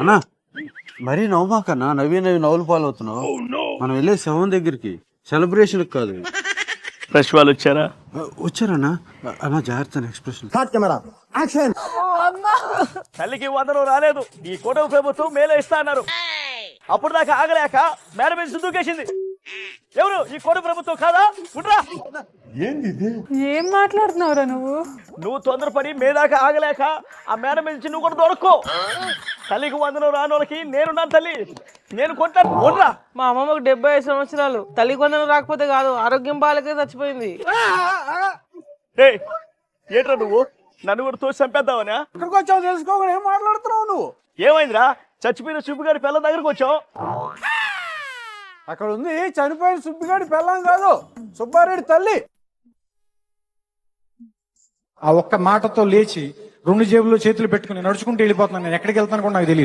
అన్నా మరీ నవ్వుమాకన్నా, నవ్వి నవ్వులు పాలవుతున్నావు. మనం వెళ్ళే శవం దగ్గరికి సెలబ్రేషన్ కాదు. ఫ్రెష్ వాళ్ళు వచ్చారా? వచ్చారన్నా. అన్నా జాగ్రత్త ఎక్స్ప్రెషన్. తల్లికి వందనం రాలేదు. ఈ కూటమి ప్రభుత్వం మేలే ఇస్తా అన్నారు. అప్పుడు దాకా ఆగలేక మేడ మీద దూకేసింది. ఎవరు ఈ కూటమి ప్రభుత్వం కాదా? ఉండ్రా. ఏం మాట్లాడుతున్నావురా నువ్వు తొందరపడి మేదాకా ఆగలేక ఆ మేడ మీద నుంచి నువ్వు కూడా దొరక్కో. తల్లికి వందనం రాని వాళ్ళకి నేనున్నాను తల్లి, నేను కొంటాను. ఉండ్రా. మా అమ్మమ్మకు 75 సంవత్సరాలు. తల్లికి వందనం రాకపోతే కాదు, ఆరోగ్యం బాగాలేక చచ్చిపోయింది. ఏంట్రా నువ్వు నన్ను కూడా తోసి చంపేద్దావనా? ఇక్కడికి వచ్చావు తెలుసుకోకుండా ఏం మాట్లాడుతున్నావు నువ్వు? ఏమైందిరా? చచ్చిపోయిన సుబ్బిగారి పిల్ల దగ్గరకు వచ్చావు. అక్కడ ఉంది చనిపోయిన సుబ్బిగాడి పెళ్ళాం కాదు, సుబ్బారెడ్డి తల్లి. ఆ ఒక్క మాటతో లేచి 2 జేబుల్లో చేతులు పెట్టుకుని నడుచుకుంటూ వెళ్ళిపోతున్నాను. నేను ఎక్కడికి వెళ్తాను కూడా నాకు తెలియదు.